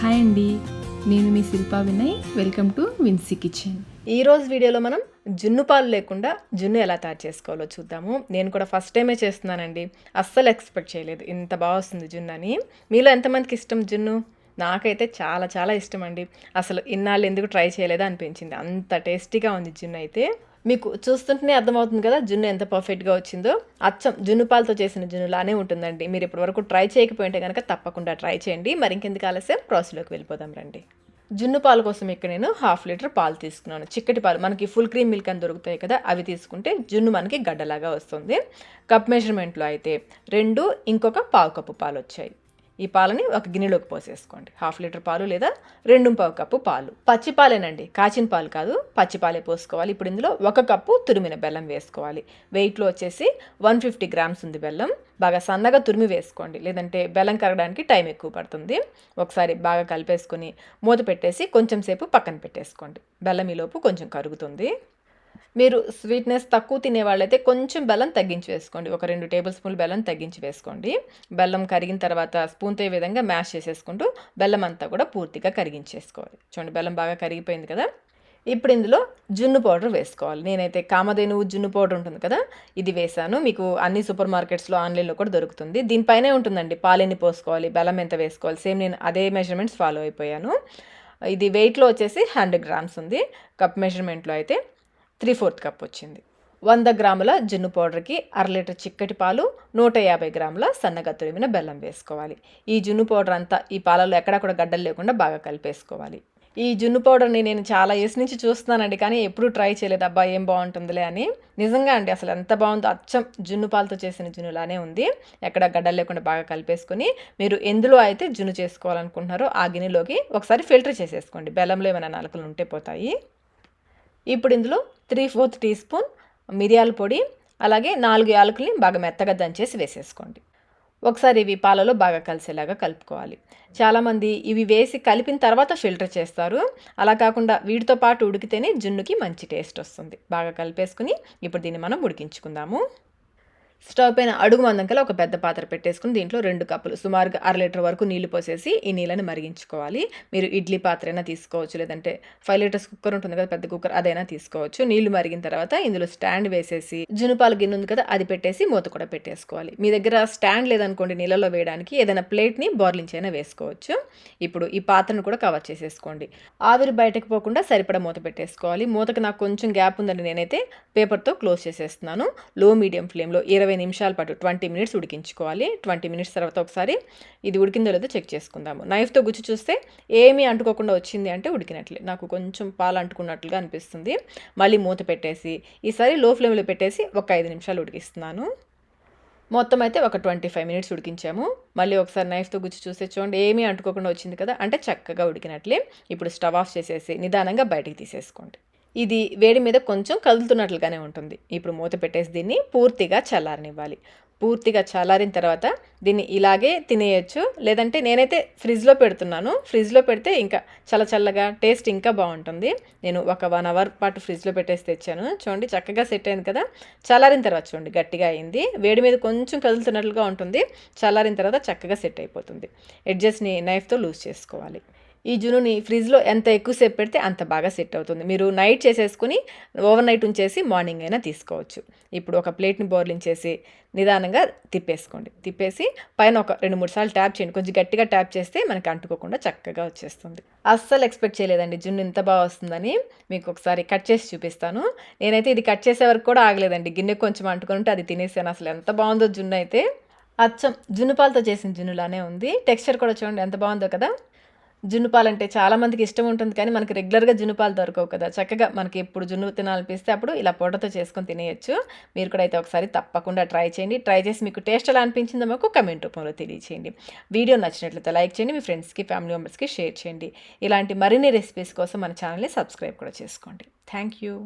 Hi అండి, నేను మీ Shilpa Vinay. Welcome to Vincy Kitchen. ఈరోజు వీడియోలో మనం జున్ను పాలు లేకుండా జున్ను ఎలా తయారు చేసుకోవాలో చూద్దాము. నేను కూడా ఫస్ట్ టైమే చేస్తున్నానండి. అస్సలు ఎక్స్పెక్ట్ చేయలేదు ఇంత బాగా వస్తుంది జున్ను అని. మీలో ఎంతమందికి ఇష్టం జున్ను? నాకైతే చాలా చాలా ఇష్టం అండి. అసలు ఇన్నాళ్ళు ఎందుకు ట్రై చేయలేదా అనిపించింది. అంత టేస్టీగా ఉంది జున్ను అయితే. మీకు చూస్తుంటేనే అర్థమవుతుంది కదా జున్ను ఎంత పర్ఫెక్ట్గా వచ్చిందో. అచ్చం జున్ను పాలతో చేసిన జున్నులానే ఉంటుందండి. మీరు ఇప్పటివరకు ట్రై చేయకపోయింటే కనుక తప్పకుండా ట్రై చేయండి. మరి ఇంకెందుకు ఆలస్యం, ప్రాసెస్లోకి వెళ్ళిపోదాం రండి. జున్ను పాల కోసం ఇక్కడ నేను 1/2 లీటర్ పాలు తీసుకున్నాను. చిక్కటి పాలు మనకి ఫుల్ క్రీమ్ మిల్క్ అని దొరుకుతాయి కదా, అవి తీసుకుంటే జున్ను మనకి గడ్డలాగా వస్తుంది. కప్ మెజర్మెంట్లో అయితే 2 ఇంకొక పావు కప్పు పాలు వచ్చాయి. ఈ పాలని ఒక గిన్నెలోకి పోసేసుకోండి. 1/2 లీటర్ పాలు లేదా 2.25 కప్పు పాలు. పచ్చి పాలేనండి, కాచిన పాలు కాదు, పచ్చి పాలే పోసుకోవాలి. ఇప్పుడు ఇందులో 1 కప్పు తురిమిన బెల్లం వేసుకోవాలి. వెయిట్లో వచ్చేసి 150 గ్రామ్స్ ఉంది బెల్లం. బాగా సన్నగా తురిమి వేసుకోండి, లేదంటే బెల్లం కరగడానికి టైం ఎక్కువ పడుతుంది. ఒకసారి బాగా కలిపేసుకొని మూత పెట్టేసి కొంచెం సేపు పక్కన పెట్టేసుకోండి. బెల్లం ఈలోపు కొంచెం కరుగుతుంది. మీరు స్వీట్నెస్ తక్కువ తినేవాళ్ళైతే కొంచెం బెల్లం తగ్గించి వేసుకోండి. ఒక 2 టేబుల్ స్పూన్లు బెల్లం తగ్గించి వేసుకోండి. బెల్లం కరిగిన తర్వాత స్పూన్తో ఈ విధంగా మ్యాష్ చేసేసుకుంటూ బెల్లం అంతా కూడా పూర్తిగా కరిగించేసుకోవాలి. చూడండి, బెల్లం బాగా కరిగిపోయింది కదా. ఇప్పుడు ఇందులో జున్ను పౌడర్ వేసుకోవాలి. నేనైతే కామధేనువు జున్ను పౌడర్ ఉంటుంది కదా, ఇది వేసాను. మీకు అన్ని సూపర్ మార్కెట్స్లో, ఆన్లైన్లో కూడా దొరుకుతుంది. దీనిపైనే ఉంటుందండి పాలెన్ని పోసుకోవాలి, బెల్లం ఎంత వేసుకోవాలి. సేమ్ నేను అదే మెజర్మెంట్స్ ఫాలో అయిపోయాను. ఇది వెయిట్లో వచ్చేసి 100 గ్రామ్స్ ఉంది. కప్ మెజర్మెంట్లో అయితే 3/4 కప్ వచ్చింది. 100 గ్రాముల జున్ను పౌడర్కి 1/2 లీటర్ చిక్కటి పాలు, 150 గ్రాముల సన్నగా తురిమిన బెల్లం వేసుకోవాలి. ఈ జున్ను పౌడర్ అంతా ఈ పాలలో ఎక్కడా కూడా గడ్డలు లేకుండా బాగా కలిపేసుకోవాలి. ఈ జున్ను పౌడర్ని నేను చాలా ఇయర్స్ నుంచి చూస్తున్నానండి, కానీ ఎప్పుడూ ట్రై చేయలేదు. అబ్బా ఏం బాగుంటుందిలే అని. నిజంగా అండి, అసలు ఎంత బాగుందో, అచ్చం జున్ను పాలతో చేసిన జున్నులానే ఉంది. ఎక్కడ గడ్డలు లేకుండా బాగా కలిపేసుకొని మీరు ఎందులో అయితే జున్ను చేసుకోవాలనుకుంటున్నారో ఆ గిన్నెలోకి ఒకసారి ఫిల్టర్ చేసేసుకోండి. బెల్లంలో ఏమైనా నలకలు ఉంటే పోతాయి. ఇప్పుడు ఇందులో 3/4 టీ స్పూన్ మిరియాల పొడి, అలాగే 4 యాలకుల్ని బాగా మెత్తగా దంచేసి వేసేసుకోండి. ఒకసారి ఇవి పాలలో బాగా కలిసేలాగా కలుపుకోవాలి. చాలామంది ఇవి వేసి కలిపిన తర్వాత ఫిల్టర్ చేస్తారు. అలా కాకుండా వీటితో పాటు ఉడికితేనే జున్నుకి మంచి టేస్ట్ వస్తుంది. బాగా కలిపేసుకుని ఇప్పుడు దీన్ని మనం ఉడికించుకుందాము. స్టవ్ పైన అడుగు మందంకల ఒక పెద్ద పాత్ర పెట్టేసుకుని దీంట్లో 2 కప్పులు సుమారుగా 1/2 లీటర్ వరకు నీళ్లు పోసేసి ఈ నీళ్ళని మరిగించుకోవాలి. మీరు ఇడ్లీ పాత్ర అయినా తీసుకోవచ్చు, లేదంటే 5 లీటర్స్ కుక్కర్ ఉంటుంది కదా, పెద్ద కుక్కర్, అదైనా తీసుకోవచ్చు. నీళ్లు మరిగిన తర్వాత ఇందులో స్టాండ్ వేసేసి జునుపాల గిన్నె ఉంది కదా, అది పెట్టేసి మూత కూడా పెట్టేసుకోవాలి. మీ దగ్గర స్టాండ్ లేదనుకోండి, నీళ్ళలో వేయడానికి ఏదైనా ప్లేట్ని బోర్లించైనా వేసుకోవచ్చు. ఇప్పుడు ఈ పాత్రను కూడా కవర్ చేసేసుకోండి. ఆవిరి బయటకు పోకుండా సరిపడా మూత పెట్టేసుకోవాలి. మూతకు నాకు కొంచెం గ్యాప్ ఉందండి, నేనైతే పేపర్తో క్లోజ్ చేసేస్తున్నాను. లో మీడియం ఫ్లేమ్లో 20 నిమిషాల పాటు 20 మినిట్స్ ఉడికించుకోవాలి. 20 మినిట్స్ తర్వాత ఒకసారి ఇది ఉడికిందో లేదో చెక్ చేసుకుందాము. నైఫ్తో గుచ్చి చూస్తే ఏమీ అంటుకోకుండా వచ్చింది అంటే ఉడికినట్లే. నాకు కొంచెం పాలు అంటుకున్నట్లుగా అనిపిస్తుంది. మళ్ళీ మూత పెట్టేసి ఈసారి లో ఫ్లేమ్లో పెట్టేసి ఒక 5 నిమిషాలు ఉడికిస్తున్నాను. మొత్తం అయితే ఒక 25 మినిట్స్ ఉడికించాము. మళ్ళీ ఒకసారి నైఫ్తో గుచ్చి చూస్తే చూడండి, ఏమీ అంటుకోకుండా వచ్చింది కదా, అంటే చక్కగా ఉడికినట్లే. ఇప్పుడు స్టవ్ ఆఫ్ చేసేసి నిదానంగా బయటికి తీసేసుకోండి. ఇది వేడి మీద కొంచెం కదులుతున్నట్లుగానే ఉంటుంది. ఇప్పుడు మూత పెట్టేసి దీన్ని పూర్తిగా చల్లారనివ్వాలి. పూర్తిగా చల్లారిన తర్వాత దీన్ని ఇలాగే తినేయచ్చు, లేదంటే నేనైతే ఫ్రిడ్జ్లో పెడుతున్నాను. ఫ్రిడ్జ్లో పెడితే ఇంకా చల్లగా టేస్ట్ ఇంకా బాగుంటుంది. నేను ఒక 1 అవర్ పాటు ఫ్రిడ్జ్లో పెట్టేసి తెచ్చాను. చూడండి, చక్కగా సెట్ అయింది కదా. చల్లారిన తర్వాత చూడండి, గట్టిగా అయింది. వేడి మీద కొంచెం కదులుతున్నట్లుగా ఉంటుంది. చల్లారిన తర్వాత చక్కగా సెట్ అయిపోతుంది. ఎడ్జెస్ని నైఫ్తో లూజ్ చేసుకోవాలి. ఈ జున్నుని ఫ్రిడ్జ్లో ఎంత ఎక్కువసేపు పెడితే అంత బాగా సెట్ అవుతుంది. మీరు నైట్ చేసేసుకుని ఓవర్ నైట్ ఉంచేసి మార్నింగ్ అయినా తీసుకోవచ్చు. ఇప్పుడు ఒక ప్లేట్ని బోర్లించేసి నిదానంగా తిప్పేసుకోండి. తిప్పేసి పైన ఒక 2-3 సార్లు ట్యాప్ చేయండి. కొంచెం గట్టిగా ట్యాప్ చేస్తే మనకి అంటుకోకుండా చక్కగా వచ్చేస్తుంది. అస్సలు ఎక్స్పెక్ట్ చేయలేదండి జున్ను ఇంత బాగా వస్తుందని. మీకు ఒకసారి కట్ చేసి చూపిస్తాను. నేనైతే ఇది కట్ చేసే వరకు కూడా ఆగలేదండి. గిన్నె కొంచెం అంటుకుంటే అది తినేసాను. అసలు ఎంత బాగుందో జున్ను అయితే. అచ్చం జున్ను పాలతో చేసిన జున్నులానే ఉంది. టెక్స్చర్ కూడా చూడండి ఎంత బాగుందో కదా. జున్ను పాలు అంటే చాలామందికి ఇష్టం ఉంటుంది, కానీ మనకి రెగ్యులర్గా జున్ను పాలు దొరకవు కదా. చక్కగా మనకి ఎప్పుడు జున్ను తినాలనిపిస్తే అప్పుడు ఇలా పౌడర్తో చేసుకొని తినేయచ్చు. మీరు కూడా అయితే ఒకసారి తప్పకుండా ట్రై చేయండి. ట్రై చేసి మీకు టేస్ట్ ఎలా అనిపించిందో మాకు కమెంట్ రూపంలో తెలియచేయండి. వీడియో నచ్చినట్లయితే లైక్ చేయండి, మీ ఫ్రెండ్స్కి, ఫ్యామిలీ మెంబర్స్కి షేర్ చేయండి. ఇలాంటి మరిన్ని రెసిపీస్ కోసం మన ఛానల్ని సబ్స్క్రైబ్ కూడా చేసుకోండి. Thank you.